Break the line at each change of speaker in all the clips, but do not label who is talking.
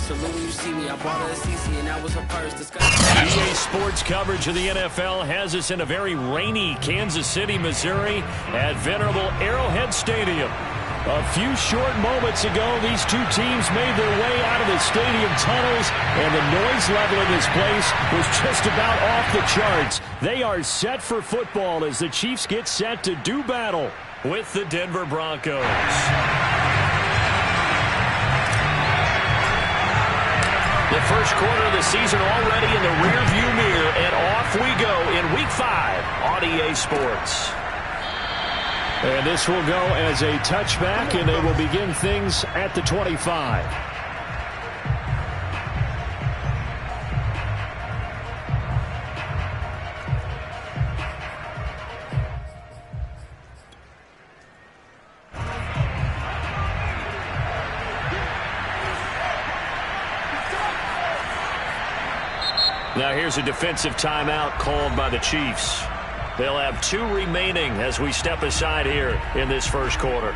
Salute, you see me, I bought her a CC, and that was her first discussion.
EA Sports coverage of the NFL has us in a very rainy Kansas City, Missouri at venerable Arrowhead Stadium. A few short moments ago, these two teams made their way out of the stadium tunnels, and the noise level in this place was just about off the charts. They are set for football as the Chiefs get set to do battle with the Denver Broncos. The first quarter of the season already in the rearview mirror, and off we go in Week 5 on EA Sports. And this will go as a touchback, and they will begin things at the 25. Now here's a defensive timeout called by the Chiefs. They'll have 2 remaining as we step aside here in this first quarter.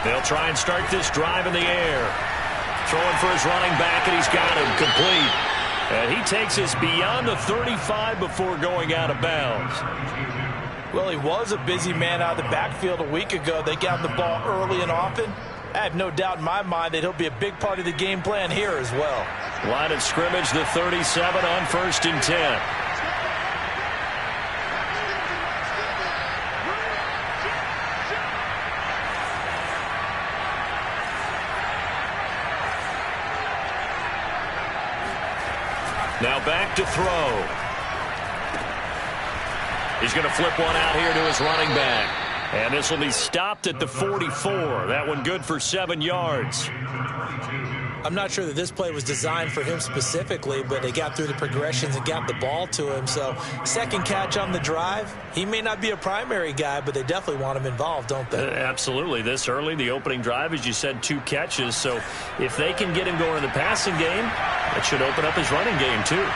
They'll try and start this drive in the air. Throwing for his running back, and he's got him complete. And he takes us beyond the 35 before going out of bounds.
Well, he was a busy man out of the backfield a week ago. They got the ball early and often. I have no doubt in my mind that he'll be a big part of the game plan here as well.
Line of scrimmage, the 37 on 1st and 10. Now back to throw. He's going to flip one out here to his running back. And this will be stopped at the 44. That one good for 7 yards.
I'm not sure that this play was designed for him specifically, but they got through the progressions and got the ball to him. So second catch on the drive. He may not be a primary guy, but they definitely want him involved, don't they?
Absolutely. This early, the opening drive, as you said, 2 catches. So if they can get him going in the passing game, that should open up his running game too.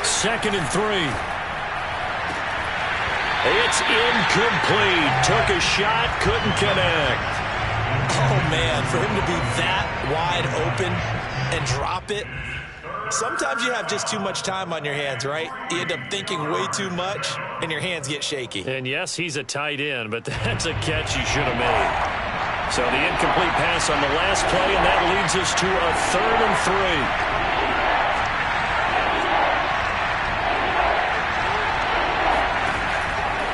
Second and 3. It's incomplete. Took a shot, couldn't connect.
Oh, man, for him to be that wide open and drop it. Sometimes you have just too much time on your hands, right? You end up thinking way too much, and your hands get shaky.
And, yes, he's a tight end, but that's a catch he should have made. So the incomplete pass on the last play, and that leads us to a 3rd and 3.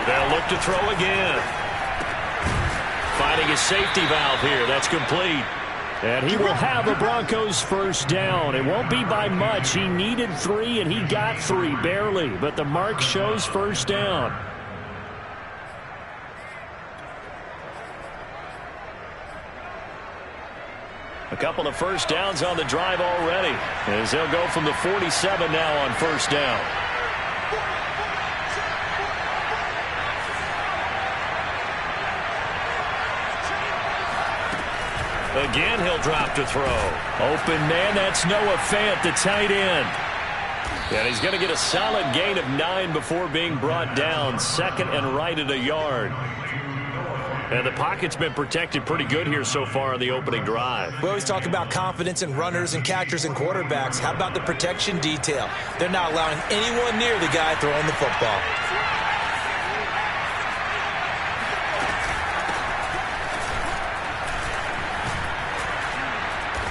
They'll look to throw again. Finding a safety valve here. That's complete. And he will have a Broncos first down. It won't be by much. He needed 3, and he got 3, barely. But the mark shows first down. A couple of first downs on the drive already, as they'll go from the 47 now on first down. Again, he'll drop to throw. Open man, that's Noah Fant, the tight end. And he's going to get a solid gain of 9 before being brought down. 2nd and right at a yard. And the pocket's been protected pretty good here so far on the opening drive.
We always talk about confidence in runners and catchers and quarterbacks. How about the protection detail? They're not allowing anyone near the guy throwing the football.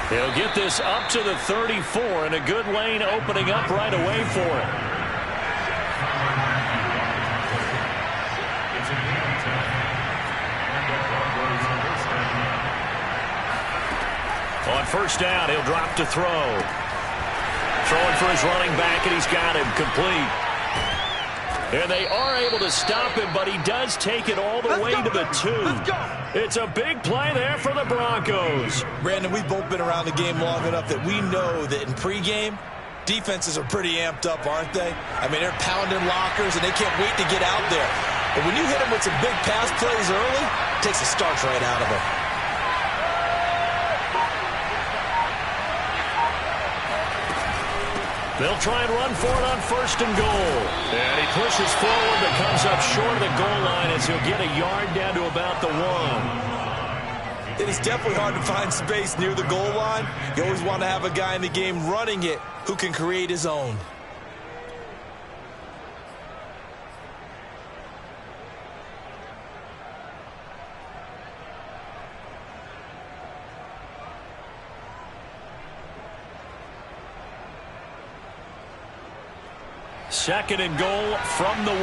He'll get this up to the 34, and a good lane opening up right away for him. On first down, he'll drop to throw. Throwing for his running back, and he's got him complete. And they are able to stop him, but he does take it all the way to the 2. It's a big play there for the Broncos.
Brandon, we've both been around the game long enough that we know that in pregame, defenses are pretty amped up, aren't they? I mean, they're pounding lockers, and they can't wait to get out there. But when you hit them with some big pass plays early, it takes the starch right out of them.
They'll try and run for it on 1st and goal. And he pushes forward but comes up short of the goal line as he'll get a yard down to about the 1.
It is definitely hard to find space near the goal line. You always want to have a guy in the game running it who can create his own.
Second and goal from the 1.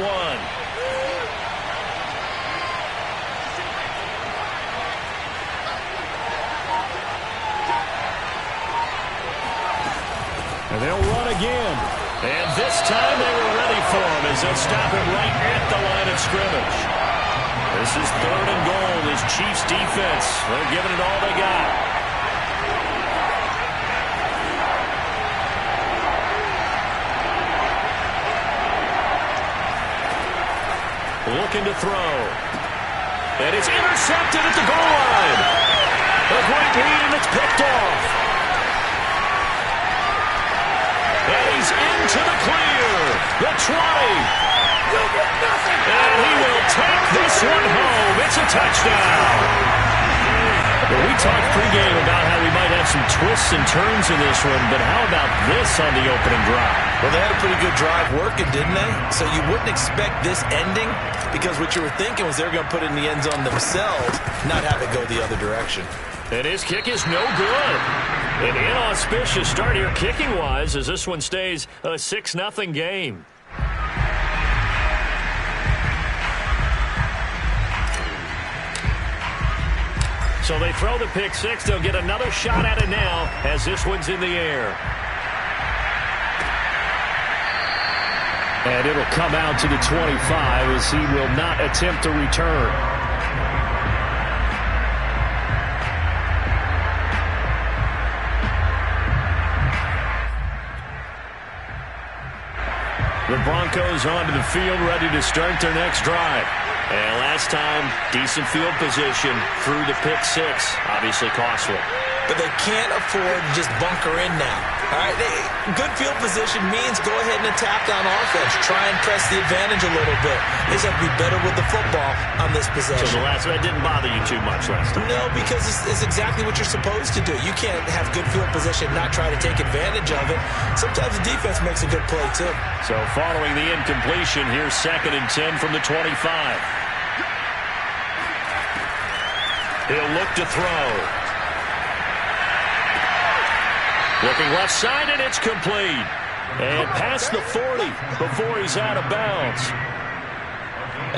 And they'll run again. And this time they were ready for him as they'll stop him right at the line of scrimmage. This is 3rd and goal. This Chiefs defense, they're giving it all they got. Looking to throw. And it's intercepted at the goal line. A great lead, and it's picked off. And he's into the clear. The 20. And he will take this one home. It's a touchdown. Well, we talked pregame about how we might have some twists and turns in this one, but how about this on the opening drive?
Well, they had a pretty good drive working, didn't they? So you wouldn't expect this ending because what you were thinking was they were going to put it in the end zone themselves, not have it go the other direction.
And his kick is no good. An inauspicious start here kicking-wise as this one stays a 6-0 game. So they throw the pick six. They'll get another shot at it now as this one's in the air. And it'll come out to the 25 as he will not attempt to return. The Broncos onto the field, ready to start their next drive. And last time, decent field position through the pick six. Obviously costly.
But they can't afford to just bunker in now. All right, good field position means go ahead and attack on offense. Try and press the advantage a little bit. They just have to be better with the football on this possession.
So the last one didn't bother you too much last time?
No, because it's exactly what you're supposed to do. You can't have good field position and not try to take advantage of it. Sometimes the defense makes a good play, too.
So following the incompletion, here's 2nd and 10 from the 25. He'll look to throw. Looking left side, and it's complete. And past the 40 before he's out of bounds.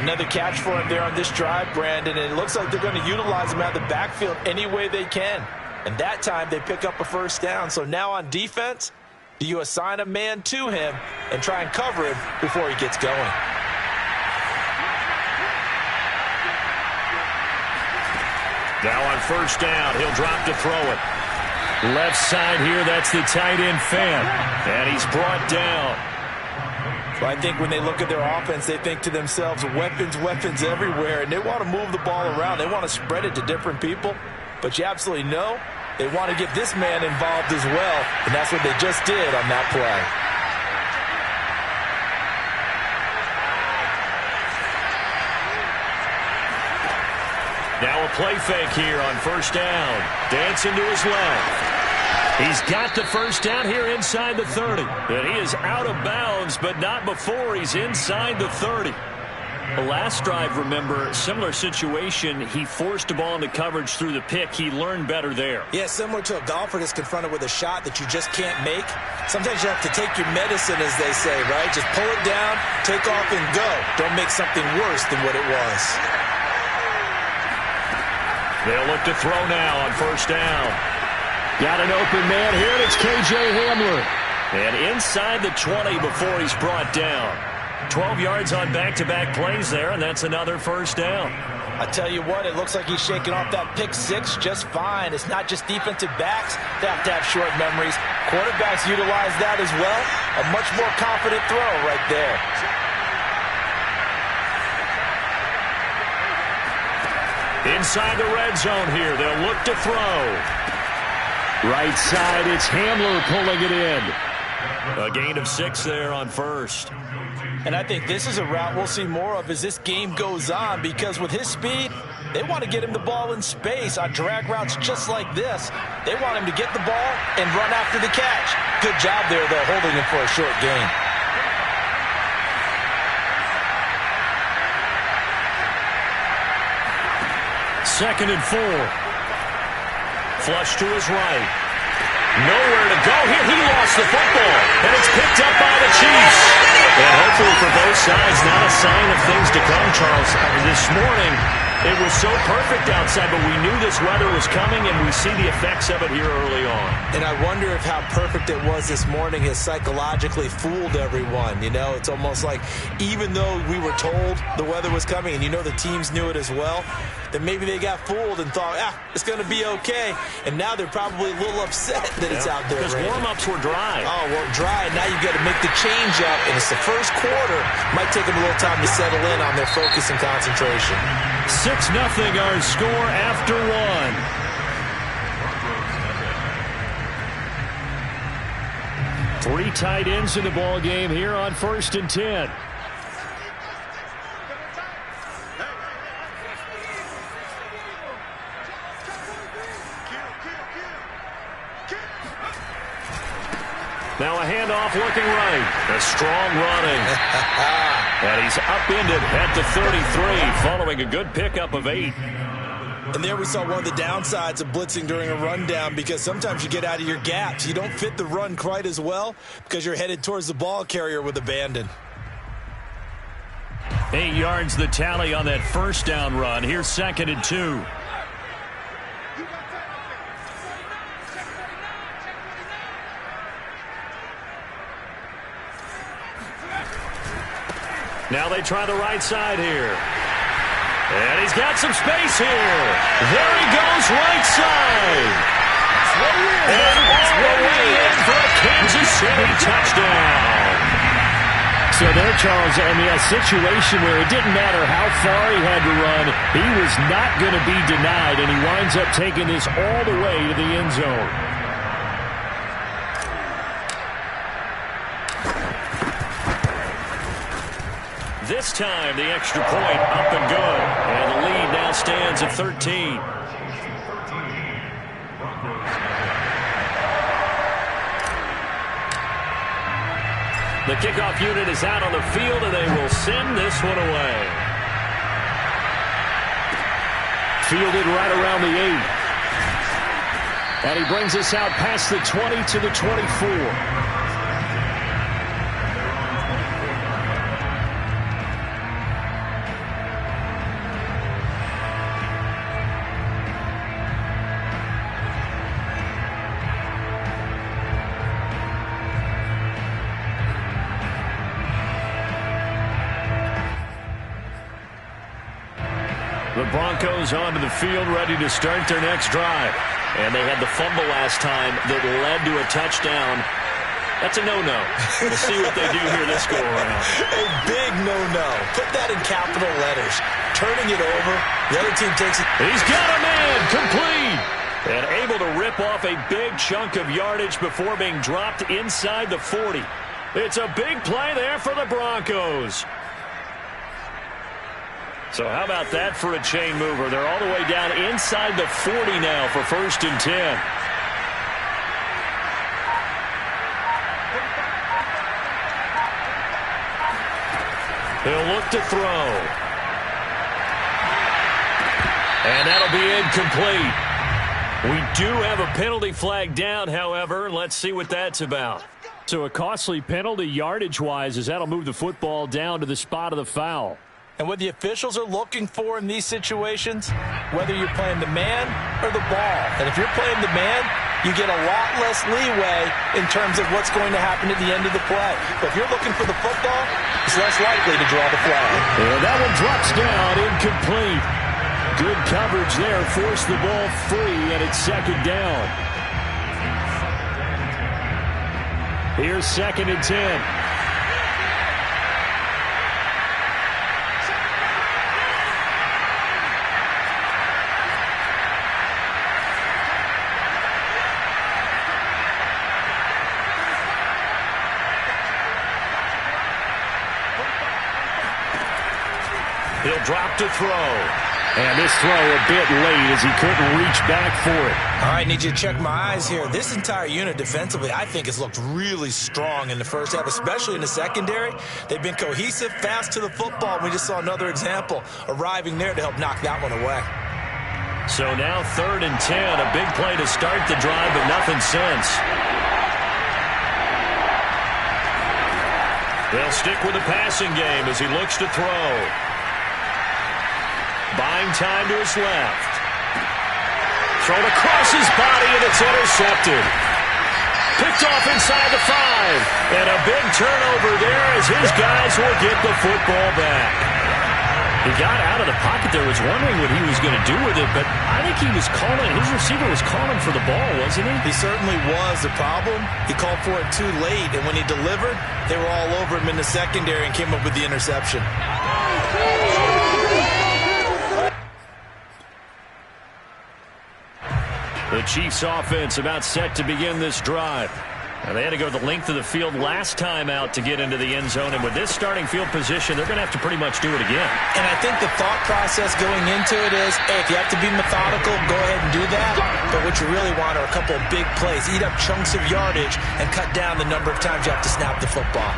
Another catch for him there on this drive, Brandon, and it looks like they're going to utilize him out of the backfield any way they can. And that time they pick up a first down. So now on defense, do you assign a man to him and try and cover him before he gets going?
Now on first down, he'll drop to throw it. Left side here, that's the tight end Fant. And he's brought down.
So I think when they look at their offense, they think to themselves, weapons, weapons everywhere. And they want to move the ball around. They want to spread it to different people. But you absolutely know they want to get this man involved as well. And that's what they just did on that play.
Now a play fake here on first down. Dancing to his left. He's got the first down here inside the 30. And he is out of bounds, but not before he's inside the 30. The last drive, remember, similar situation. He forced the ball into coverage through the pick. He learned better there.
Yeah, similar to a golfer that's confronted with a shot that you just can't make. Sometimes you have to take your medicine, as they say, right? Just pull it down, take off, and go. Don't make something worse than what it was.
They'll look to throw now on first down. Got an open man here, and it's K.J. Hamler. And inside the 20 before he's brought down. 12 yards on back-to-back plays there, and that's another first down.
I tell you what, it looks like he's shaking off that pick six just fine. It's not just defensive backs that have to have short memories. Quarterbacks utilize that as well. A much more confident throw right there.
Inside the red zone here, they'll look to throw. Right side, it's Hamler pulling it in. A gain of 6 there on first.
And I think this is a route we'll see more of as this game goes on, because with his speed, they want to get him the ball in space on drag routes just like this. They want him to get the ball and run after the catch. Good job there, though, holding him for a short gain.
Second and 4. Flush to his right. Nowhere to go here. He lost the football, and it's picked up by the Chiefs. And hopefully for both sides, not a sign of things to come, Charles. This morning, it was so perfect outside, but we knew this weather was coming, and we see the effects of it here early on.
And I wonder if how perfect it was this morning has psychologically fooled everyone. You know, it's almost like even though we were told the weather was coming, and you know the teams knew it as well, then maybe they got fooled and thought, it's going to be okay. And now they're probably a little upset that it's out there.
Because warm-ups were dry.
Oh, well, dry. Now you've got to make the change up, and it's the first quarter. Might take them a little time to settle in on their focus and concentration.
6-0 our score after 1. 3 tight ends in the ball game here on 1st and 10. Now a handoff looking right. A strong running. And he's upended at the 33 following a good pickup of 8.
And there we saw one of the downsides of blitzing during a rundown, because sometimes you get out of your gaps. You don't fit the run quite as well because you're headed towards the ball carrier with abandon.
8 yards the tally on that first down run. Here's 2nd and 2. Now they try the right side here. And he's got some space here. There he goes, right side. And all the way in for a Kansas City touchdown. So there, Charles, I mean, a situation where it didn't matter how far he had to run, he was not going to be denied, and he winds up taking this all the way to the end zone. This time, the extra point up and good. And the lead now stands at 13. The kickoff unit is out on the field, and they will send this one away. Fielded right around the 8. And he brings us out past the 20 to the 24. The Broncos onto the field, ready to start their next drive. And they had the fumble last time that led to a touchdown. That's a no-no. We'll see what they do here this go-around.
A big no-no. Put that in capital letters. Turning it over. The other team takes it.
He's got a man. Complete. And able to rip off a big chunk of yardage before being dropped inside the 40. It's a big play there for the Broncos. So how about that for a chain mover? They're all the way down inside the 40 now for 1st and 10. He'll look to throw. And that'll be incomplete. We do have a penalty flag down, however. Let's see what that's about. So a costly penalty yardage-wise, as that'll move the football down to the spot of the foul.
And what the officials are looking for in these situations, whether you're playing the man or the ball. And if you're playing the man, you get a lot less leeway in terms of what's going to happen at the end of the play. But if you're looking for the football, it's less likely to draw the flag.
And that one drops down, incomplete. Good coverage there, forced the ball free, and it's 2nd down. Here's 2nd and 10. He'll drop to throw. And this throw a bit late as he couldn't reach back for it.
All right, need you to check my eyes here. This entire unit defensively, I think, has looked really strong in the first half, especially in the secondary. They've been cohesive, fast to the football. We just saw another example arriving there to help knock that one away.
So now 3rd and 10, a big play to start the drive, but nothing since. They'll stick with the passing game as he looks to throw. Buying time to his left. Thrown across his body, and it's intercepted. Picked off inside the 5. And a big turnover there as his guys will get the football back. He got out of the pocket there, was wondering what he was going to do with it, but I think he was calling, his receiver was calling for the ball, wasn't he?
He certainly was. The problem, he called for it too late, and when he delivered, they were all over him in the secondary and came up with the interception.
The Chiefs offense about set to begin this drive. Now, they had to go the length of the field last time out to get into the end zone, and with this starting field position, they're going to have to pretty much do it again.
And I think the thought process going into it is, hey, if you have to be methodical, go ahead and do that. But what you really want are a couple of big plays. Eat up chunks of yardage and cut down the number of times you have to snap the football.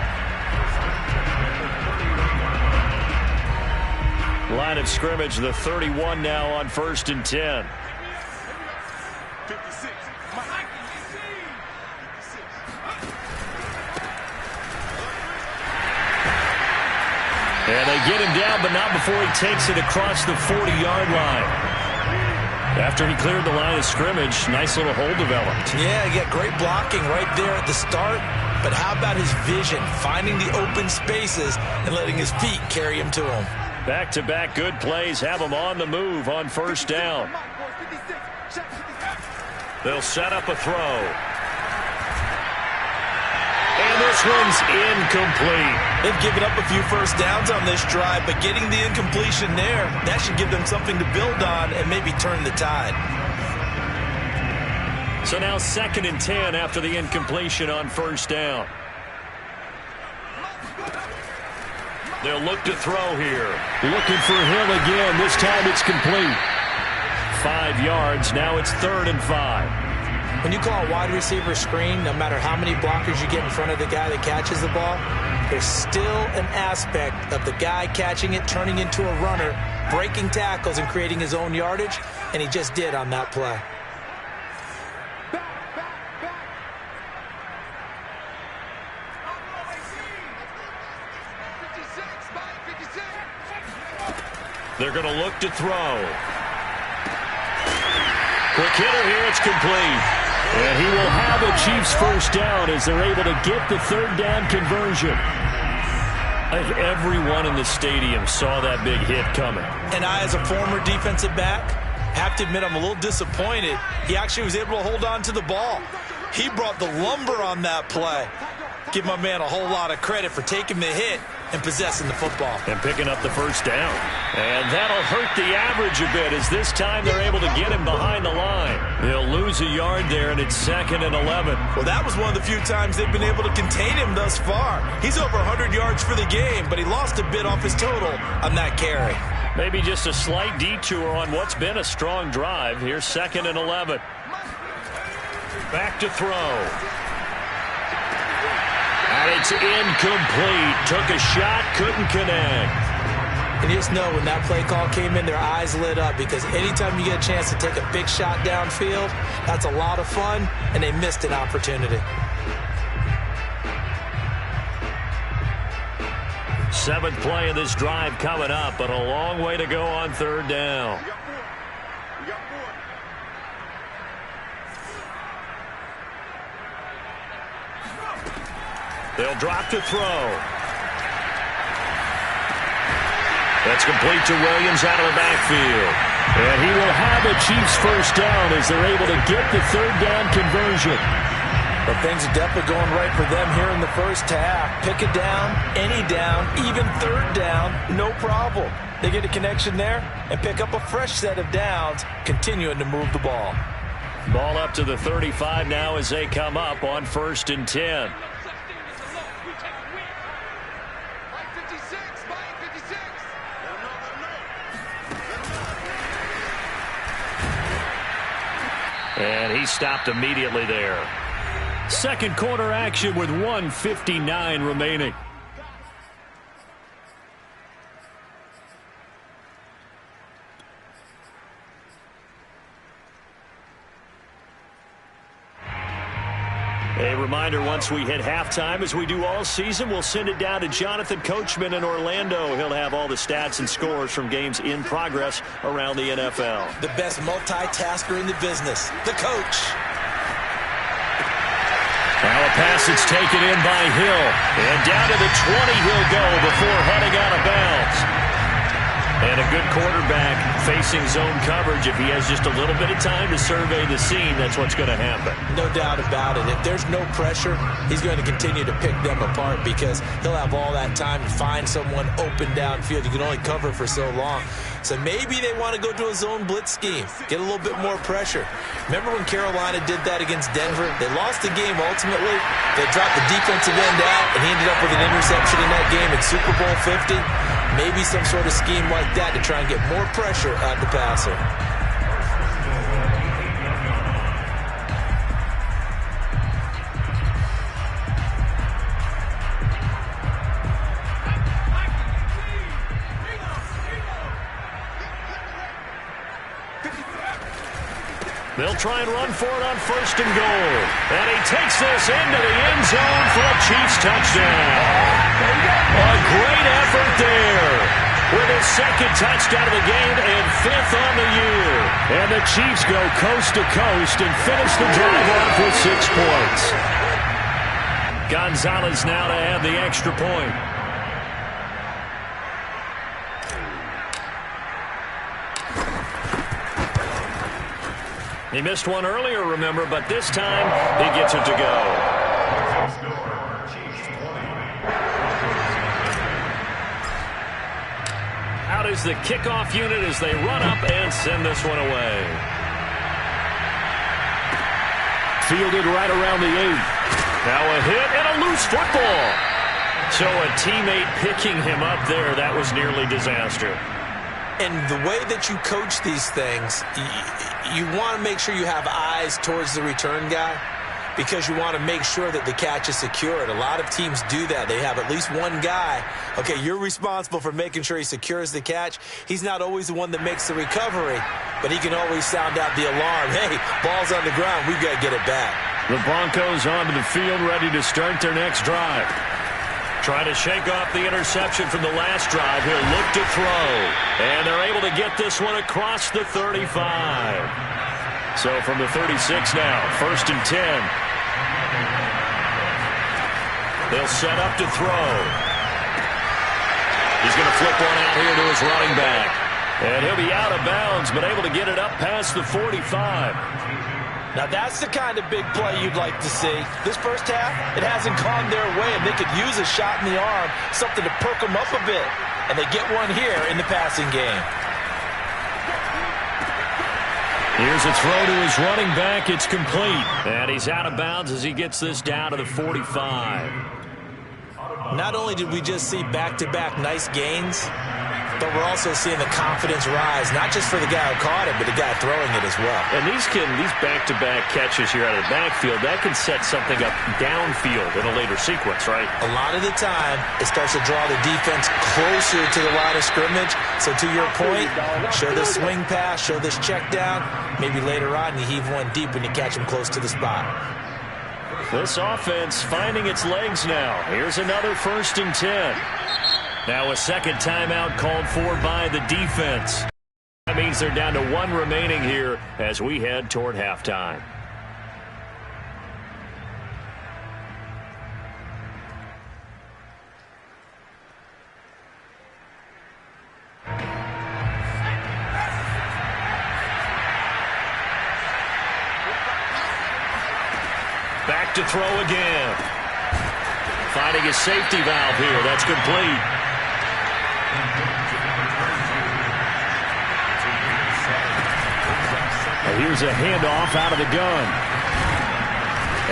Line of scrimmage, the 31 now on 1st and 10. And they get him down, but not before he takes it across the 40-yard line. After he cleared the line of scrimmage, nice little hole developed.
Yeah, he got great blocking right there at the start. But how about his vision, finding the open spaces and letting his feet carry him to him?
Back-to-back good plays have him on the move on 1st down. They'll set up a throw. And this one's incomplete.
They've given up a few first downs on this drive, but getting the incompletion there, that should give them something to build on and maybe turn the tide.
So now 2nd and 10 after the incompletion on 1st down. They'll look to throw here. Looking for Hill again. This time it's complete. 5 yards. Now it's 3rd and 5.
When you call a wide receiver screen, no matter how many blockers you get in front of the guy that catches the ball, there's still an aspect of the guy catching it, turning into a runner, breaking tackles and creating his own yardage, and he just did on that play.
They're going to look to throw. Quick hitter here, it's complete. And he will have a Chiefs first down as they're able to get the 3rd down conversion. I think everyone in the stadium saw that big hit coming.
And I, as a former defensive back, have to admit I'm a little disappointed. He actually was able to hold on to the ball. He brought the lumber on that play. Give my man a whole lot of credit for taking the hit and possessing the football.
And picking up the first down. And that'll hurt the average a bit as this time they're able to get him behind the line. They'll lose a yard there, and it's 2nd and 11.
Well, that was one of the few times they've been able to contain him thus far. He's over 100 yards for the game, but he lost a bit off his total on that carry. Maybe
just a slight detour on what's been a strong drive. Here's 2nd and 11. Back to throw. And it's incomplete. Took a shot, couldn't connect.
And you just know when that play call came in, their eyes lit up, because anytime you get a chance to take a big shot downfield, that's a lot of fun, and they missed an opportunity.
7th play of this drive coming up, but a long way to go on 3rd down. They'll drop to throw. That's complete to Williams out of the backfield. And he will have a Chiefs first down as they're able to get the 3rd down conversion.
But things are definitely going right for them here in the first half. Pick a down, any down, even 3rd down, no problem. They get a connection there and pick up a fresh set of downs, continuing to move the ball.
Ball up to the 35 now as they come up on 1st and 10. And he stopped immediately there. Second quarter action with 1:59 remaining. A reminder, once we hit halftime, as we do all season, we'll send it down to Jonathan Coachman in Orlando. He'll have all the stats and scores from games in progress around the NFL.
The best multitasker in the business, the coach.
Now a pass that's taken in by Hill. And down to the 20 he'll go before heading out of bounds. And a good quarterback facing zone coverage. If he has just a little bit of time to survey the scene, that's what's going to happen.
No doubt about it. If there's no pressure, he's going to continue to pick them apart because he'll have all that time to find someone open downfield. You can only cover for so long. So maybe they want to go to a zone blitz scheme, get a little bit more pressure. Remember when Carolina did that against Denver? They lost the game ultimately. They dropped the defensive end out, and he ended up with an interception in that game in Super Bowl 50. Maybe some sort of scheme like that to try and get more pressure on the passer.
They'll try and run for it on 1st and goal. And he takes this into the end zone for a Chiefs touchdown. A great effort there with his second touchdown of the game and 5th on the year. And the Chiefs go coast to coast and finish the drive off with 6 points. Gonzalez now to add the extra point. He missed one earlier, remember, but this time he gets it to go. Out is the kickoff unit as they run up and send this one away. Fielded right around the 8. Now a hit and a loose football. So a teammate picking him up there, that was nearly disaster.
And the way that you coach these things, you want to make sure you have eyes towards the return guy because you want to make sure that the catch is secured. A lot of teams do that. They have at least one guy. Okay, you're responsible for making sure he secures the catch. He's not always the one that makes the recovery, but he can always sound out the alarm. Hey, ball's on the ground. We've got to get it back.
The Broncos onto the field, ready to start their next drive. Trying to shake off the interception from the last drive. He'll look to throw. And they're able to get this one across the 35. So from the 36 now, 1st and 10. They'll set up to throw. He's going to flip one out here to his running back. And he'll be out of bounds, but able to get it up past the 45.
Now, that's the kind of big play you'd like to see. This first half, it hasn't gone their way, and they could use a shot in the arm, something to perk them up a bit. And they get one here in the passing game.
Here's a throw to his running back. It's complete. And he's out of bounds as he gets this down to the 45.
Not only did we just see back-to-back nice gains, but we're also seeing the confidence rise, not just for the guy who caught it, but the guy throwing it as well.
And these back-to-back catches here out of the backfield, that can set something up downfield in a later sequence, right?
A lot of the time, it starts to draw the defense closer to the line of scrimmage. So to your point, show this swing pass, show this check down. Maybe later on you heave one deep when you catch him close to the spot.
This offense finding its legs now. Here's another 1st and 10. Now a second timeout called for by the defense. That means they're down to 1 remaining here as we head toward halftime. Back to throw again. Finding his safety valve here. That's complete. Here's a handoff out of the gun.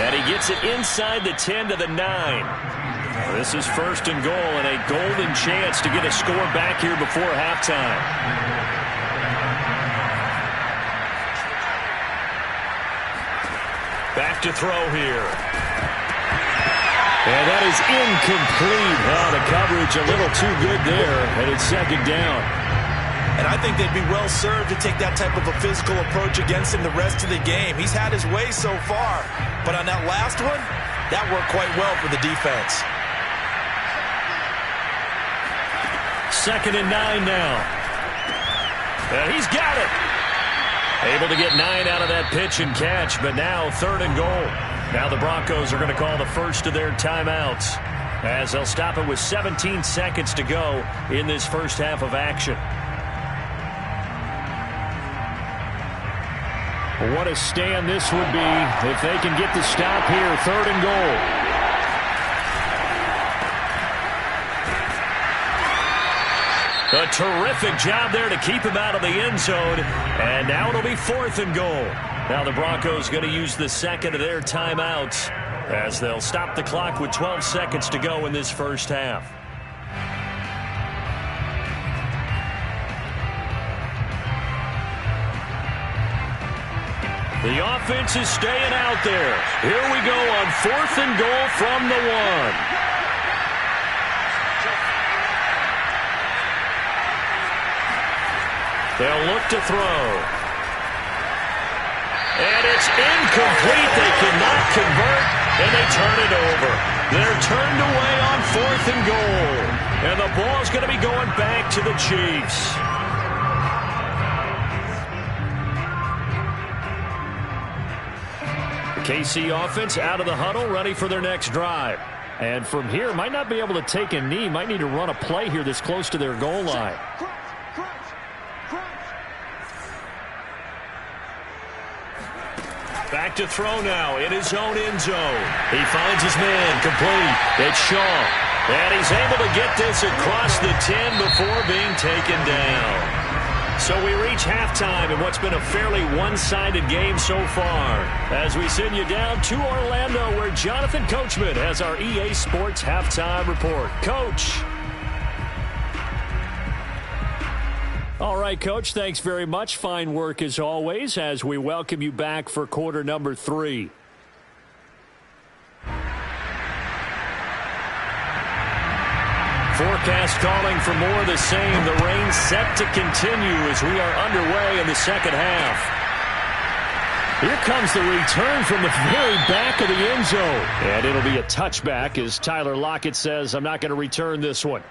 And he gets it inside the 10 to the 9. This is 1st and goal and a golden chance to get a score back here before halftime. Back to throw here. And that is incomplete. The coverage a little too good there, and it's second down.
And I think they'd be well served to take that type of a physical approach against him the rest of the game. He's had his way so far, but on that last one, that worked quite well for the defense.
2nd and 9 now. And he's got it. Able to get 9 out of that pitch and catch, but now 3rd and goal. Now the Broncos are going to call the first of their timeouts as they'll stop it with 17 seconds to go in this first half of action. What a stand this would be if they can get the stop here. 3rd and goal. A terrific job there to keep him out of the end zone. And now it'll be 4th and goal. Now the Broncos going to use the second of their timeouts as they'll stop the clock with 12 seconds to go in this first half. The offense is staying out there. Here we go on 4th and goal from the 1. They'll look to throw. And it's incomplete. They cannot convert, and they turn it over. They're turned away on 4th and goal. And the ball's going to be going back to the Chiefs. KC offense out of the huddle, ready for their next drive. And from here, might not be able to take a knee. Might need to run a play here this close to their goal line. Back to throw now in his own end zone. He finds his man complete. It's Shaw. And he's able to get this across the 10 before being taken down. So we reach halftime in what's been a fairly one-sided game so far, as we send you down to Orlando, where Jonathan Coachman has our EA Sports Halftime Report. Coach. All right, Coach, thanks very much. Fine work as always as we welcome you back for quarter number 3. Forecast calling for more of the same. The rain set to continue as we are underway in the second half. Here comes the return from the very back of the end zone. And it'll be a touchback as Tyler Lockett says, I'm not going to return this one.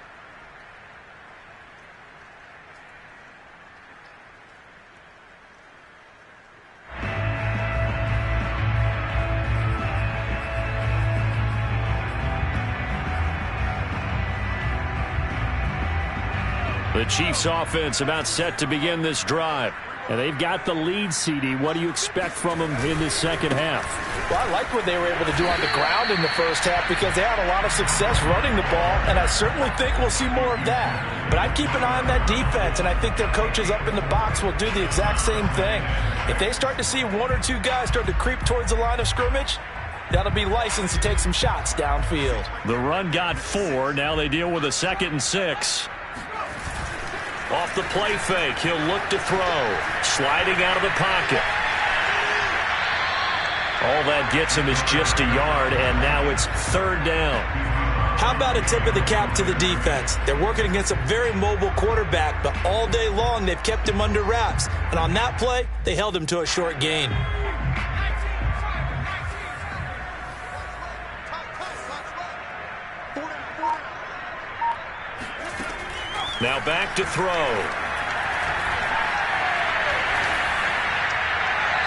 The Chiefs offense about set to begin this drive. And they've got the lead, CD. What do you expect from them in the second half?
Well, I like what they were able to do on the ground in the first half because they had a lot of success running the ball, and I certainly think we'll see more of that. But I'd keep an eye on that defense, and I think their coaches up in the box will do the exact same thing. If they start to see 1 or 2 guys start to creep towards the line of scrimmage, that'll be licensed to take some shots downfield.
The run got 4. Now they deal with a 2nd and 6. Off the play fake, he'll look to throw. Sliding out of the pocket. All that gets him is just a yard, and now it's 3rd down.
How about a tip of the cap to the defense? They're working against a very mobile quarterback, but all day long they've kept him under wraps. And on that play, they held him to a short gain.
Now back to throw.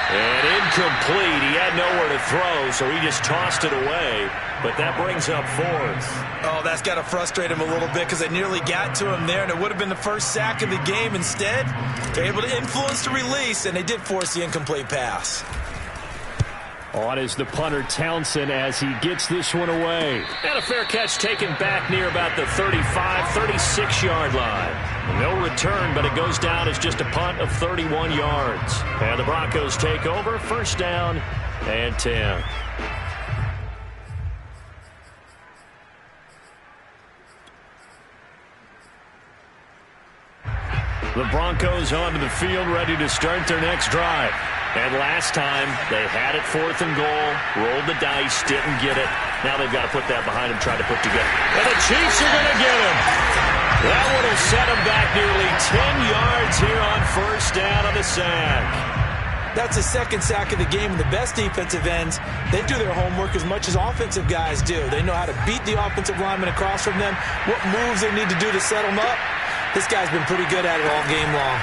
And incomplete. He had nowhere to throw, so he just tossed it away. But that brings up 4th.
Oh, that's got to frustrate him a little bit because they nearly got to him there, and it would have been the first sack of the game. Instead, they're able to influence the release, and they did force the incomplete pass.
On is the punter Townsend as he gets this one away. And a fair catch taken back near about the 35, 36-yard line. No return, but it goes down as just a punt of 31 yards. And the Broncos take over, 1st down and 10. The Broncos onto the field, ready to start their next drive. And last time, they had it 4th and goal, rolled the dice, didn't get it. Now they've got to put that behind them, try to put together. And the Chiefs are going to get him. That one will set him back nearly 10 yards here on 1st down on the sack.
That's the 2nd sack of the game. And the best defensive ends, they do their homework as much as offensive guys do. They know how to beat the offensive lineman across from them, what moves they need to do to set them up. This guy's been pretty good at it all game long.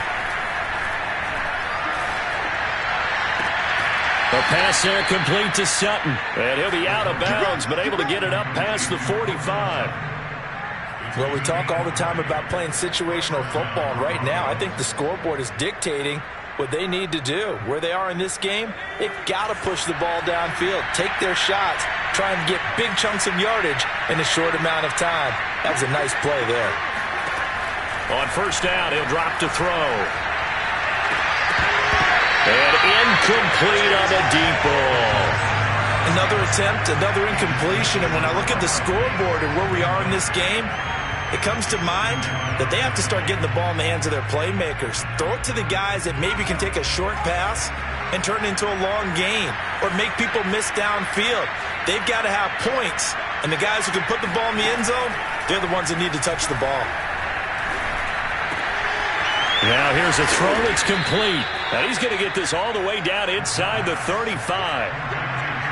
A pass there complete to Sutton. And he'll be out of bounds, but able to get it up past the 45.
Well, we talk all the time about playing situational football, and right now I think the scoreboard is dictating what they need to do. Where they are in this game, they've got to push the ball downfield, take their shots, try and get big chunks of yardage in a short amount of time. That was a nice play there.
On 1st down, he'll drop to throw. And incomplete on the deep ball.
Another attempt, another incompletion. And when I look at the scoreboard and where we are in this game, it comes to mind that they have to start getting the ball in the hands of their playmakers. Throw it to the guys that maybe can take a short pass and turn it into a long gain or make people miss downfield. They've got to have points. And the guys who can put the ball in the end zone, they're the ones that need to touch the ball.
Now here's a throw that's complete. And he's going to get this all the way down inside the 35.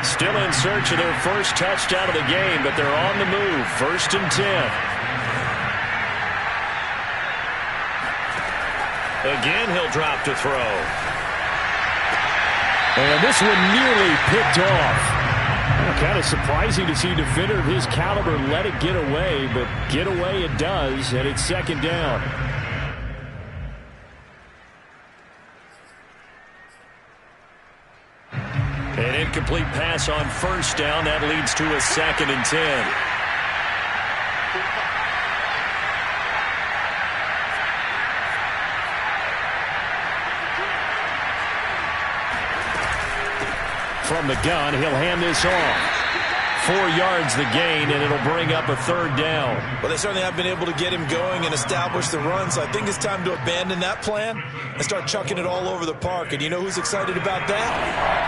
Still in search of their first touchdown of the game, but they're on the move. 1st and 10. Again, he'll drop to throw. And this one nearly picked off. Kind of surprising to see a defender of his caliber let it get away, but get away it does, and it's 2nd down. An incomplete pass on 1st down. That leads to a 2nd and 10. From the gun, he'll hand this off. 4 yards the gain, and it'll bring up a 3rd down.
Well, they certainly have been able to get him going and establish the run, so I think it's time to abandon that plan and start chucking it all over the park. And you know who's excited about that?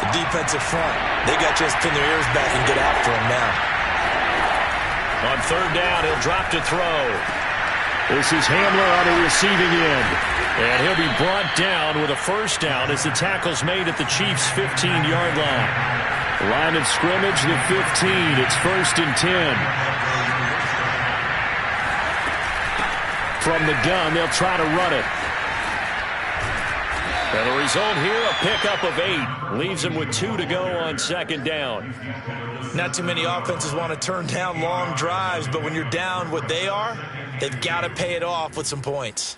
The defensive front. They got just pin their ears back and get after him now.
On 3rd down, he'll drop to throw. This is Hamler on the receiving end. And he'll be brought down with a 1st down as the tackle's made at the Chiefs' 15-yard line. Line of scrimmage, the 15. It's 1st and 10. From the gun, they'll try to run it. And the result here, a pickup of 8. Leaves them with 2 to go on 2nd down.
Not too many offenses want to turn down long drives, but when you're down what they are, they've got to pay it off with some points.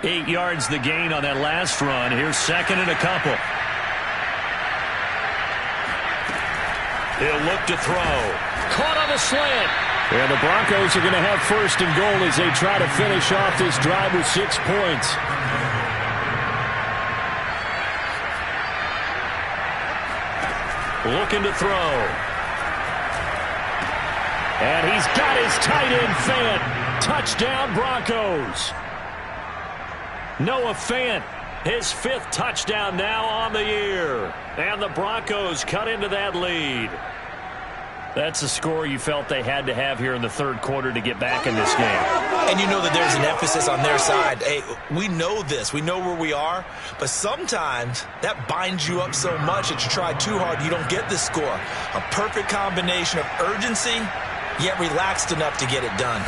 8 yards the gain on that last run. Here's 2nd and a couple. He'll look to throw. Caught on the slant. And the Broncos are going to have 1st and goal as they try to finish off this drive with 6 points. Looking to throw. And he's got his tight end Fant. Touchdown Broncos. Noah Fant, his 5th touchdown now on the year. And the Broncos cut into that lead. That's a score you felt they had to have here in the 3rd quarter to get back in this game.
And you know that there's an emphasis on their side. Hey, we know this. We know where we are. But sometimes that binds you up so much that you try too hard, you don't get the score. A perfect combination of urgency, yet relaxed enough to get it done.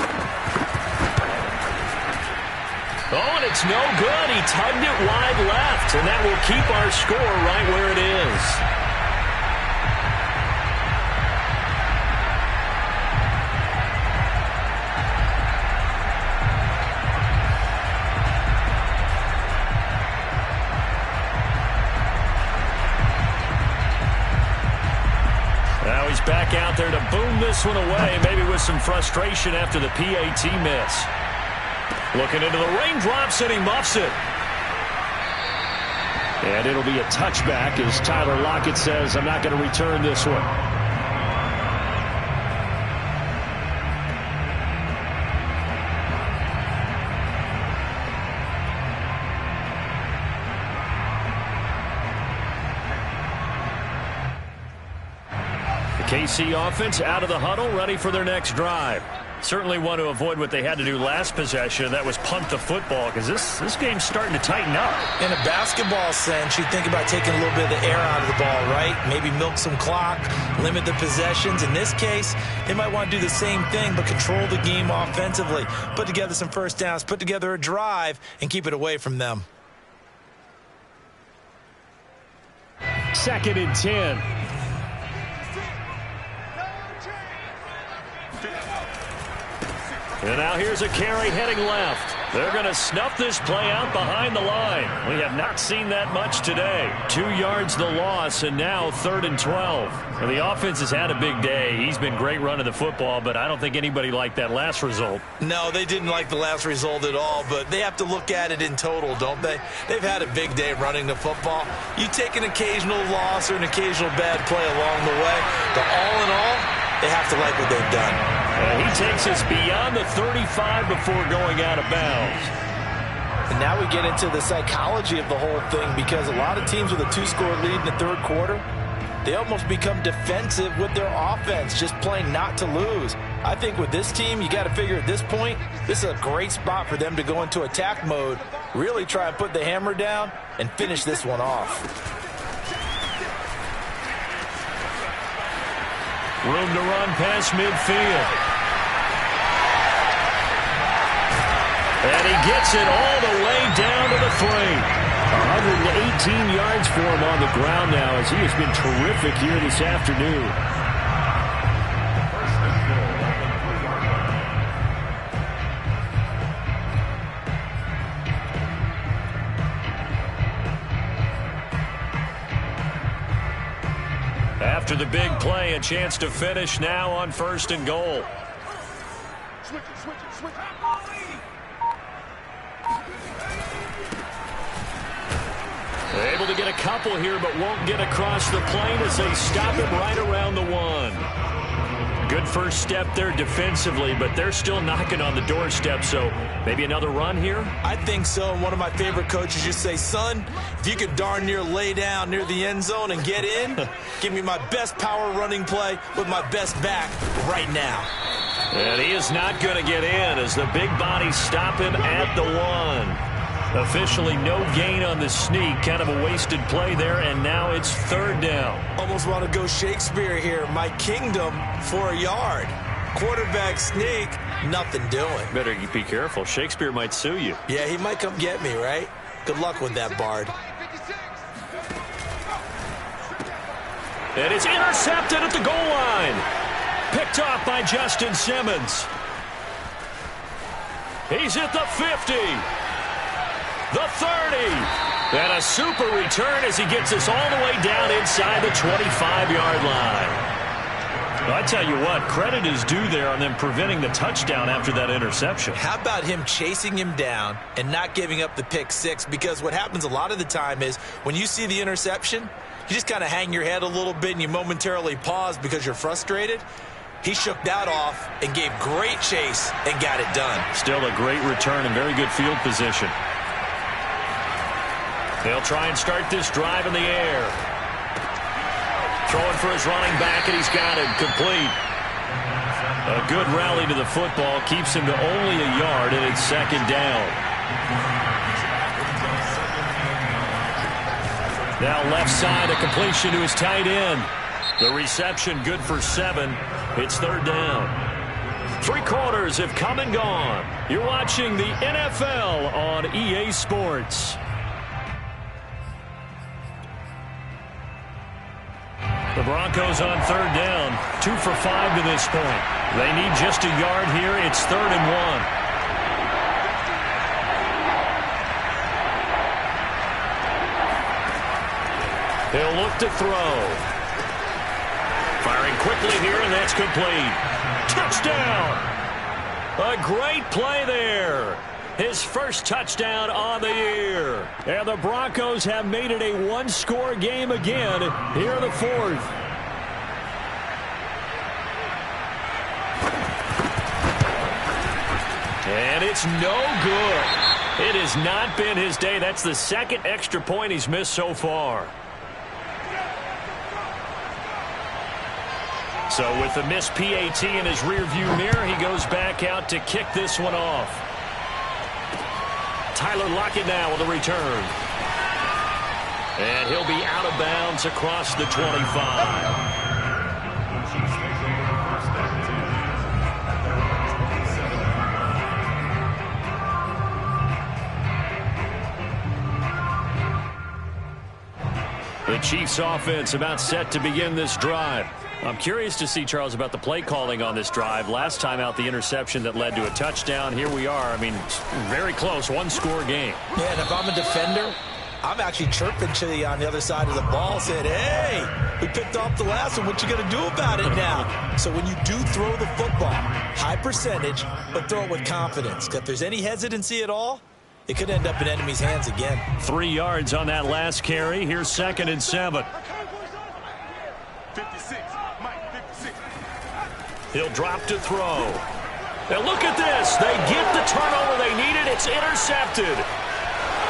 Oh, and it's no good. He tugged it wide left, and that will keep our score right where it is. Now he's back out there to boom this one away, maybe with some frustration after the PAT miss. Looking into the raindrops, and he muffs it. And it'll be a touchback as Tyler Lockett says, I'm not going to return this one. KC offense out of the huddle, ready for their next drive. Certainly want to avoid what they had to do last possession. That was punt the football, because this game's starting to tighten up.
In a basketball sense, you think about taking a little bit of the air out of the ball, right? Maybe milk some clock, limit the possessions. In this case, they might want to do the same thing, but control the game offensively. Put together some first downs, put together a drive, and keep it away from them.
2nd and 10. And now here's a carry heading left. They're going to snuff this play out behind the line. We have not seen that much today. 2 yards the loss, and now 3rd and 12. Well, the offense has had a big day. He's been great running the football, but I don't think anybody liked that last result.
No, they didn't like the last result at all, but they have to look at it in total, don't they? They've had a big day running the football. You take an occasional loss or an occasional bad play along the way, but all in all, they have to like what they've done.
He takes us beyond the 35 before going out of bounds.
And now we get into the psychology of the whole thing, because a lot of teams with a 2-score lead in the 3rd quarter, they almost become defensive with their offense, just playing not to lose. I think with this team, you got to figure at this point, this is a great spot for them to go into attack mode, really try and put the hammer down and finish this one off.
Room to run past midfield. And he gets it all the way down to the 3. 118 yards for him on the ground now, as he has been terrific here this afternoon. After the big play, a chance to finish now on 1st and goal. Able to get a couple here, but won't get across the plane as they stop him right around the 1. Good first step there defensively, but they're still knocking on the doorstep, so maybe another run here?
I think so. And one of my favorite coaches just say, son, if you could darn near lay down near the end zone and get in, give me my best power running play with my best back right now.
And he is not going to get in as the big bodies stop him at the 1. Officially no gain on the sneak. Kind of a wasted play there, and now it's 3rd down.
Almost want to go Shakespeare here. My kingdom for a yard. Quarterback sneak, nothing doing.
Better be careful. Shakespeare might sue you.
Yeah, he might come get me, right? Good luck with that, Bard.
And it's intercepted at the goal line. Picked off by Justin Simmons. He's at the 50. The 30. And a super return as he gets us all the way down inside the 25-yard line. Well, I tell you what, credit is due there on them preventing the touchdown after that interception.
How about him chasing him down and not giving up the pick 6? Because what happens a lot of the time is when you see the interception, you just kind of hang your head a little bit and you momentarily pause because you're frustrated. He shook that off and gave great chase and got it done.
Still a great return and very good field position. They'll try and start this drive in the air. Throwing for his running back, and he's got it complete. A good rally to the football keeps him to only a yard, and it's 2nd down. Now left side, a completion to his tight end. The reception good for 7. It's 3rd down. 3 quarters have come and gone. You're watching the NFL on EA Sports. The Broncos on 3rd down. 2 for 5 to this point. They need just a yard here. It's 3rd and 1. He'll look to throw. Firing quickly here, and that's complete. Touchdown! A great play there. His first touchdown on the year. And the Broncos have made it a 1-score game again here in the 4th. And it's no good. It has not been his day. That's the 2nd extra point he's missed so far. So with the missed PAT in his rearview mirror, he goes back out to kick this one off. Tyler Lockett now with a return. And he'll be out of bounds across the 25. The Chiefs offense about set to begin this drive. I'm curious to see, Charles, about the play calling on this drive. Last time out, the interception that led to a touchdown. Here we are. I mean, very close, one-score game.
Yeah, and if I'm a defender, I'm actually chirping Chili on the other side of the ball, saying, hey, we picked off the last one. What you going to do about it now? So when you do throw the football, high percentage, but throw it with confidence. If there's any hesitancy at all, it could end up in enemy's hands again.
3 yards on that last carry. Here's 2nd and 7.
56. Mike, 56.
He'll drop to throw. And look at this. They get the turnover they needed. It's intercepted.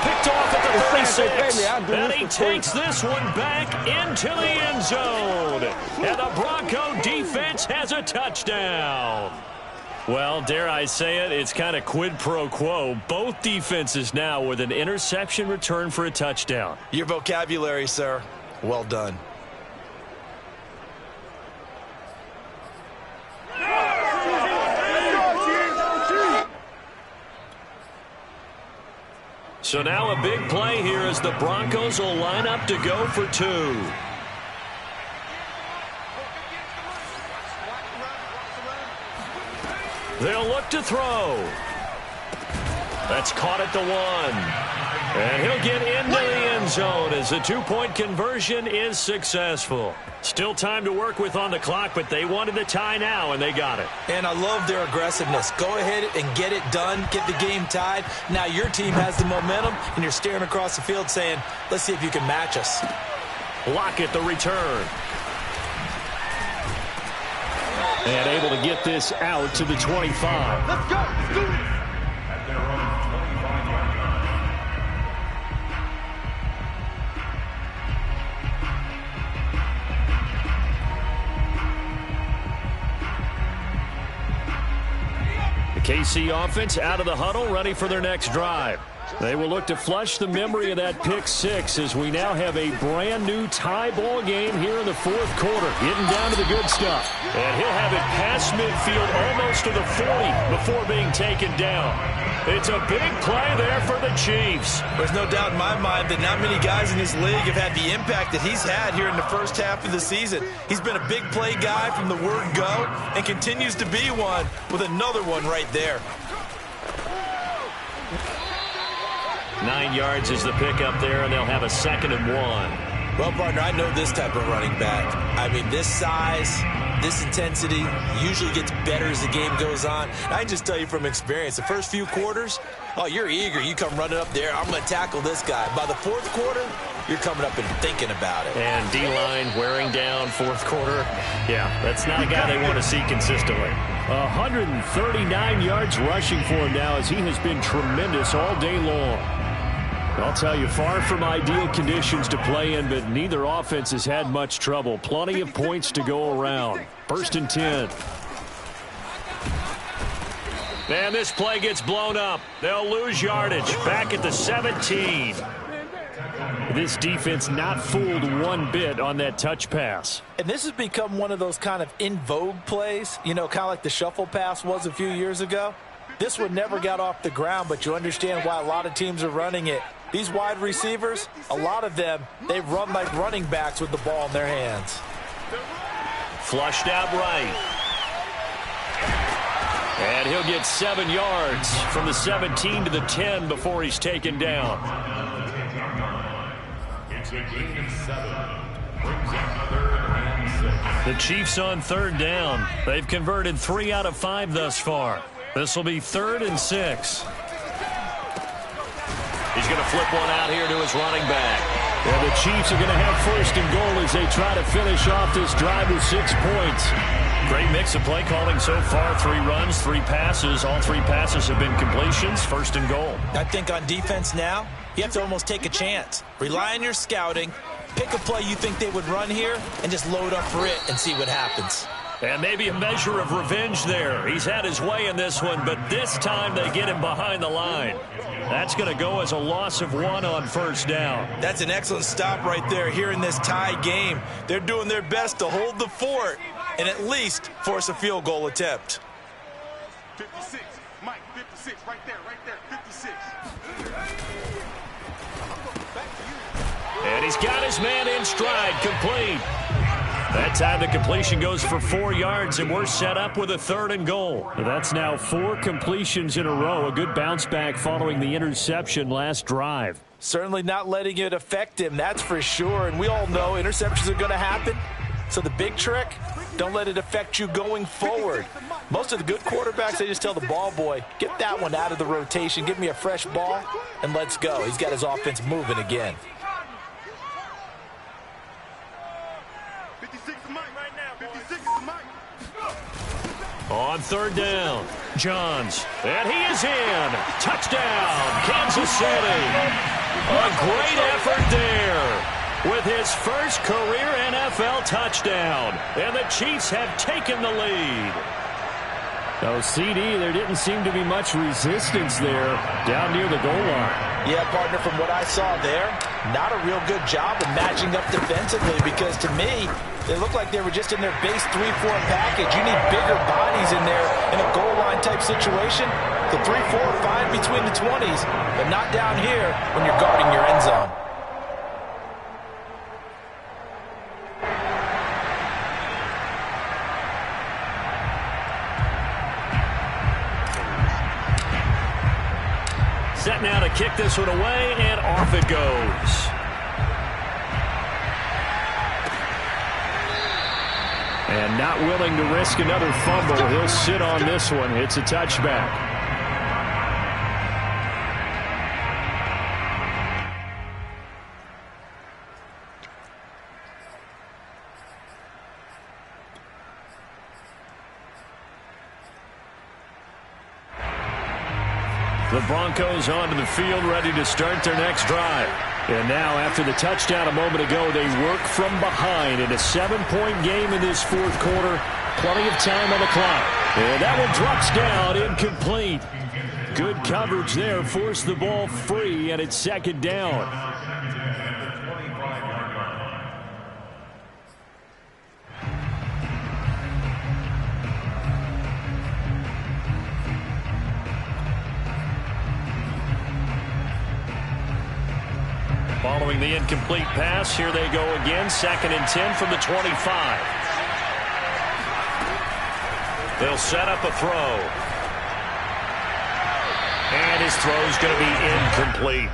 Picked off at the 36. And he takes this one back into the end zone. And the Bronco defense has a touchdown. Well, dare I say it, it's kind of quid pro quo. Both defenses now with an interception return for a touchdown.
Your vocabulary, sir. Well done.
So now a big play here as the Broncos will line up to go for 2. They'll look to throw. That's caught at the 1. And he'll get into the end zone as the 2-point conversion is successful. Still time to work with on the clock, but they wanted the tie now, and they got it.
And I love their aggressiveness. Go ahead and get it done. Get the game tied. Now your team has the momentum, and you're staring across the field saying, let's see if you can match us.
Lockett the return. And able to get this out to the 25.
Let's go. Let's do it.
The KC offense out of the huddle, ready for their next drive. They will look to flush the memory of that pick 6 as we now have a brand new tie ball game here in the 4th quarter. Getting down to the good stuff. And he'll have it past midfield almost to the 40 before being taken down. It's a big play there for the Chiefs.
There's no doubt in my mind that not many guys in this league have had the impact that he's had here in the first half of the season. He's been a big play guy from the word go and continues to be one with another one right there.
9 yards is the pickup there, and they'll have a 2nd and 1.
Well, partner, I know this type of running back. I mean, this size, this intensity usually gets better as the game goes on. I can just tell you from experience, the first few quarters, oh, you're eager. You come running up there, I'm going to tackle this guy. By the 4th quarter, you're coming up and thinking about it.
And D-line wearing down 4th quarter. Yeah, that's not a guy they want to see consistently. 139 yards rushing for him now as he has been tremendous all day long. I'll tell you, far from ideal conditions to play in, but neither offense has had much trouble. Plenty of points to go around. 1st and 10. And this play gets blown up. They'll lose yardage. Back at the 17. This defense not fooled one bit on that touch pass.
And this has become one of those kind of in vogue plays, you know, kind of like the shuffle pass was a few years ago. This one never got off the ground, but you understand why a lot of teams are running it. These wide receivers, a lot of them, they run like running backs with the ball in their hands.
Flushed out right. And he'll get 7 yards from the 17 to the 10 before he's taken down. The Chiefs on 3rd down. They've converted 3 out of 5 thus far. This will be 3rd and 6. He's going to flip one out here to his running back. Yeah, the Chiefs are going to have 1st and goal as they try to finish off this drive with 6 points. Great mix of play calling so far. 3 runs, 3 passes. All 3 passes have been completions. 1st and goal.
I think on defense now, you have to almost take a chance. Rely on your scouting. Pick a play you think they would run here and just load up for it and see what happens.
And maybe a measure of revenge there. He's had his way in this one, but this time they get him behind the line. That's going to go as a loss of 1 on first down.
That's an excellent stop right there here in this tie game. They're doing their best to hold the fort and at least force a field goal attempt.
56, Mike, 56, right there, 56.
And he's got his man in stride, complete. That time the completion goes for 4 yards, and we're set up with a 3rd and goal. That's now 4 completions in a row. A good bounce back following the interception last drive.
Certainly not letting it affect him, that's for sure. And we all know interceptions are going to happen. So the big trick, don't let it affect you going forward. Most of the good quarterbacks, they just tell the ball boy, get that one out of the rotation, give me a fresh ball, and let's go. He's got his offense moving again.
56 is Mike right now. 56 is Mike.
On 3rd down, Johns, and he is in. Touchdown, Kansas City. A great effort there with his first career NFL touchdown, and the Chiefs have taken the lead. So, CD, there didn't seem to be much resistance there down near the goal line.
Yeah, partner, from what I saw there, not a real good job of matching up defensively because to me, they looked like they were just in their base 3-4 package. You need bigger bodies in there in a goal line type situation. The 3-4 are fine between the 20s, but not down here when you're guarding your end zone.
Set now to kick this one away, and off it goes. And not willing to risk another fumble. He'll sit on this one. It's a touchback. The Broncos onto the field, ready to start their next drive. And now, after the touchdown a moment ago, they work from behind in a 7-point game in this 4th quarter. Plenty of time on the clock. And that one drops down, incomplete. Good coverage there, forced the ball free, and it's 2nd down. Following the incomplete pass, here they go again. 2nd and 10 from the 25. They'll set up a throw. And his throw's going to be incomplete.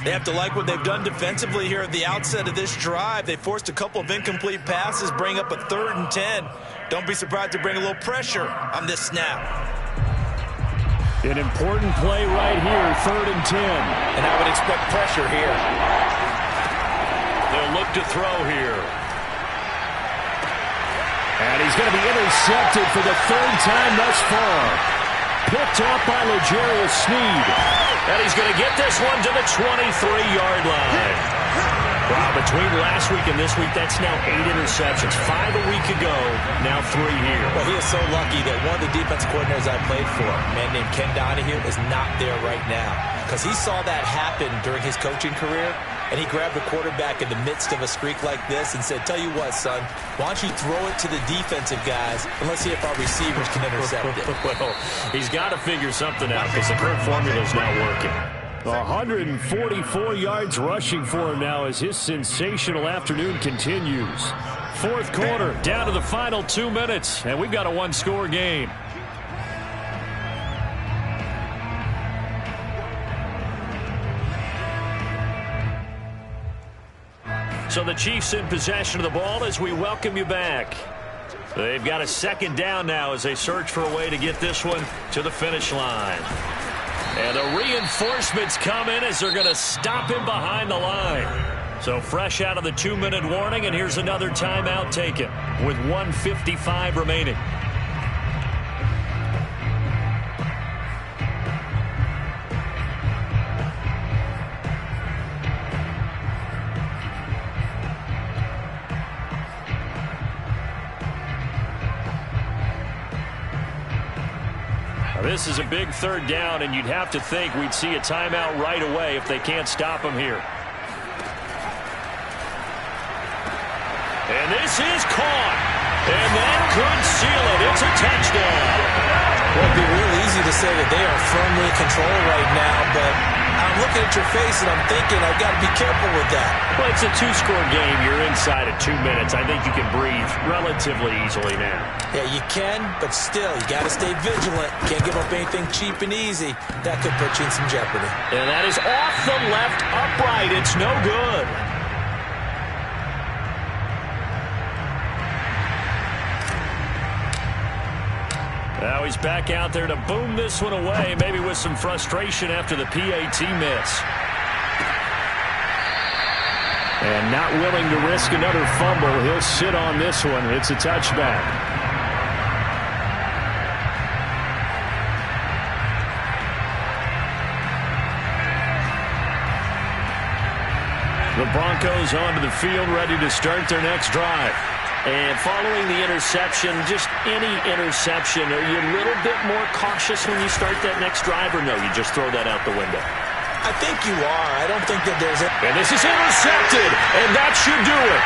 They have to like what they've done defensively here at the outset of this drive. They forced a couple of incomplete passes, bring up a 3rd and 10. Don't be surprised to bring a little pressure on this snap.
An important play right here, 3rd and 10.
And I would expect pressure here.
They'll look to throw here. And he's going to be intercepted for the 3rd time thus far. Picked up by L'Jarius Sneed. And he's going to get this one to the 23-yard line. Wow, between last week and this week, that's now 8 interceptions. 5 a week ago, now 3 here.
Well, he is so lucky that one of the defensive coordinators I played for, a man named Ken Donahue, is not there right now. Because he saw that happen during his coaching career, and he grabbed the quarterback in the midst of a streak like this and said, tell you what, son, why don't you throw it to the defensive guys, and let's see if our receivers can intercept it.
Well, he's got to figure something out because the current formula is not working. 144 yards rushing for him now as his sensational afternoon continues. 4th quarter, down to the final 2 minutes, and we've got a 1-score game. So the Chiefs in possession of the ball as we welcome you back. They've got a 2nd down now as they search for a way to get this one to the finish line. And the reinforcements come in as they're going to stop him behind the line. So fresh out of the 2-minute warning, and here's another timeout taken with 1:55 remaining. This is a big third down, and you'd have to think we'd see a timeout right away if they can't stop him here. And this is caught. And that could seal it. It's a touchdown.
Well, it'd be real easy to say that they are firmly in control right now, but I'm looking at your face and I'm thinking I've got to be careful with that.
Well, it's a two-score game. You're inside of 2 minutes. I think you can breathe relatively easily now.
Yeah, you can, but still, you got to stay vigilant. Can't give up anything cheap and easy. That could put you in some jeopardy.
And that is off the left upright. It's no good. Now he's back out there to boom this one away, maybe with some frustration after the PAT miss. And not willing to risk another fumble. He'll sit on this one. It's a touchback. The Broncos onto the field, ready to start their next drive. And following the interception, just any interception, are you a little bit more cautious when you start that next drive, or no, you just throw that out the window?
I think you are. I don't think that there's a...
And this is intercepted, and that should do it.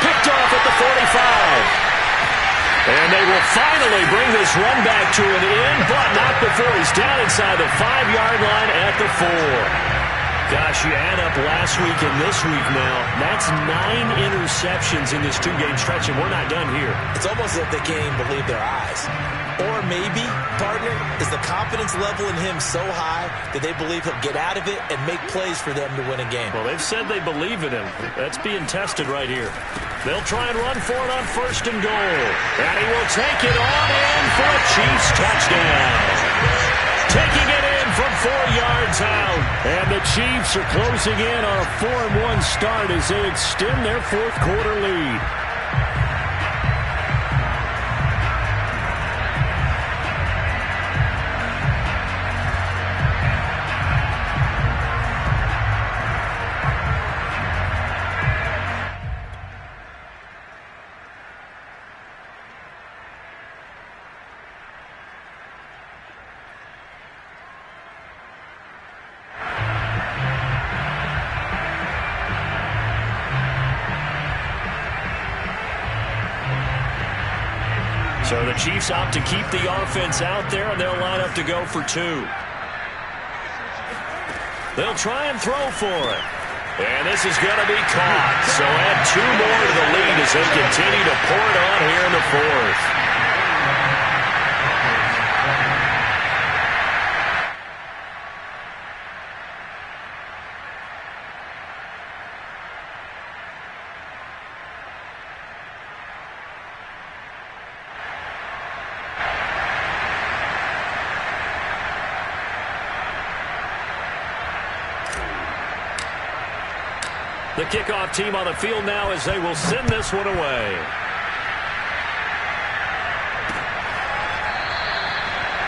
Picked off at the 45. And they will finally bring this run back to an end, but not before he's down inside the 5-yard line at the 4. Gosh, you add up last week and this week now, that's 9 interceptions in this 2-game stretch, and we're not done here.
It's almost as if they can't even believe their eyes. Or maybe, partner, is the confidence level in him so high that they believe he'll get out of it and make plays for them to win a game.
Well, they've said they believe in him. That's being tested right here. They'll try and run for it on 1st and goal. And he will take it on in for a Chiefs touchdown. Taking it in from 4 yards out. And the Chiefs are closing in on a 4-1 start as they extend their 4th quarter lead. So the Chiefs opt to keep the offense out there, and they'll line up to go for 2. They'll try and throw for it. And this is going to be caught. So add 2 more to the lead as they continue to pour it on here in the 4th. The kickoff team on the field now as they will send this one away.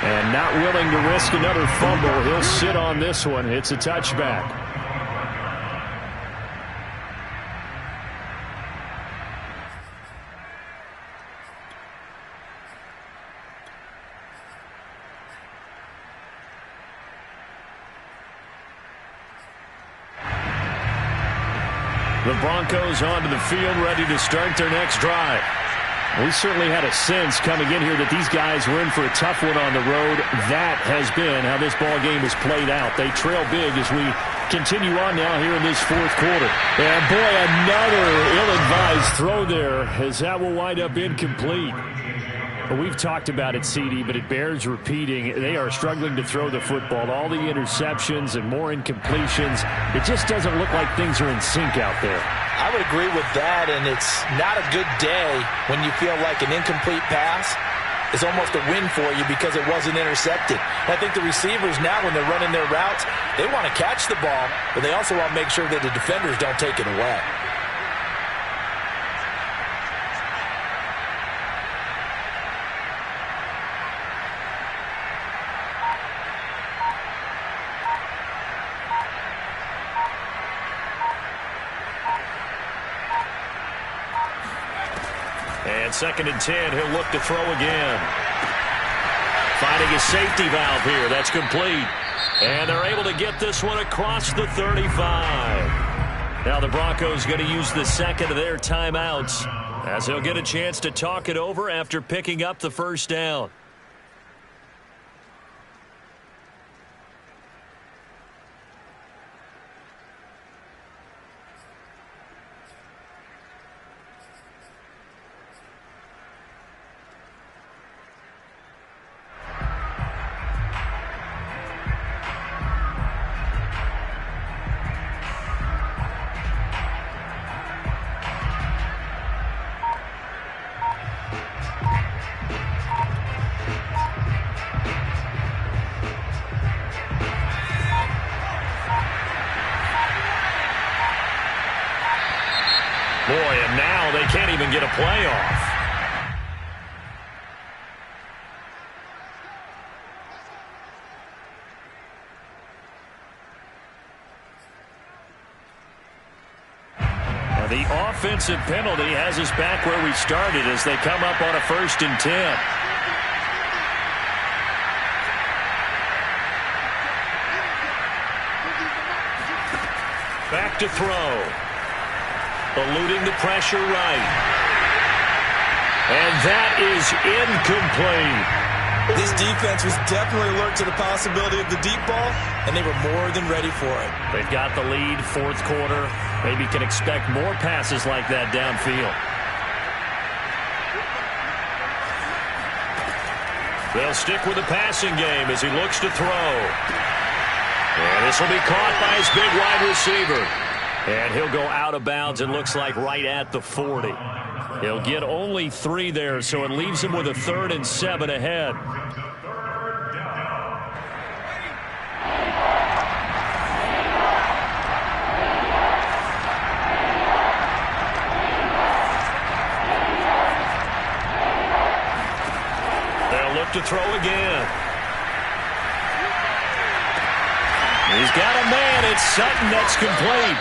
And not willing to risk another fumble, he'll sit on this one. It's a touchback. The Broncos onto the field, ready to start their next drive. We certainly had a sense coming in here that these guys were in for a tough one on the road. That has been how this ball game has played out. They trail big as we continue on now here in this 4th quarter. And boy, another ill-advised throw there as that will wind up incomplete. We've talked about it, CD, but it bears repeating. They are struggling to throw the football. All the interceptions and more incompletions. It just doesn't look like things are in sync out there.
I would agree with that, and it's not a good day when you feel like an incomplete pass is almost a win for you because it wasn't intercepted. I think the receivers now, when they're running their routes, they want to catch the ball, but they also want to make sure that the defenders don't take it away. And 2nd and 10, he'll look to throw again.
finding a safety valve here. That's complete. And they're able to get this one across the 35. Now the Broncos going to use the second of their timeouts as they'll get a chance to talk it over after picking up the first down. Boy, and now they can't even get a play off. Now the offensive penalty has us back where we started as they come up on a 1st and 10. Back to throw. Eluding the pressure right. And that is incomplete.
This defense was definitely alert to the possibility of the deep ball, and they were more than ready for it.
They've got the lead, 4th quarter. Maybe can expect more passes like that downfield. They'll stick with the passing game as he looks to throw. And this will be caught by his big wide receiver. And he'll go out of bounds, it looks like right at the 40. He'll get only 3 there, so it leaves him with a 3rd and 7 ahead. They'll look to throw again. He's got a man. It's Sutton. That's complete.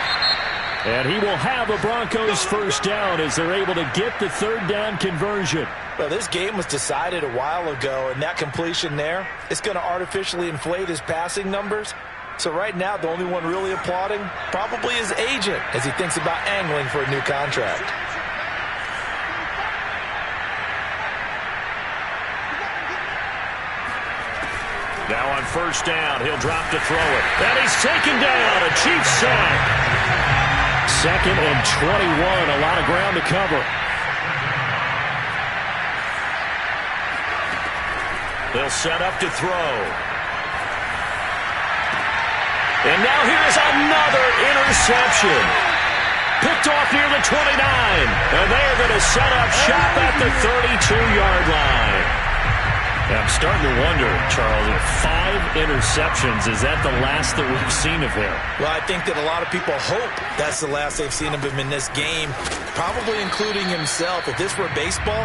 And he will have a Broncos first down as they're able to get the 3rd down conversion.
Well, this game was decided a while ago, and that completion there, it's going to artificially inflate his passing numbers. So right now, the only one really applauding probably his agent as he thinks about angling for a new contract.
Now on 1st down, he'll drop to throw it. And he's taken down. A Chiefs sack. 2nd and 21. A lot of ground to cover. They'll set up to throw. And now here's another interception. Picked off near the 29. And they're going to set up shop at the 32-yard line. I'm starting to wonder, Charles, if 5 interceptions, is that the last that we've seen of him?
Well, I think that a lot of people hope that's the last they've seen of him in this game, probably including himself. If this were baseball,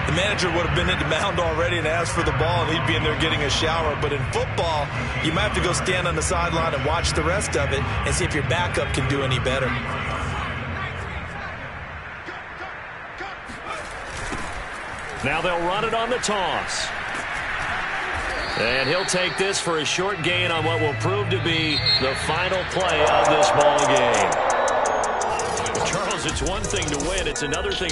the manager would have been at the mound already and asked for the ball, and he'd be in there getting a shower. But in football, you might have to go stand on the sideline and watch the rest of it and see if your backup can do any better.
Now they'll run it on the toss. And he'll take this for a short gain on what will prove to be the final play of this ball game. Charles, it's one thing to win. It's another thing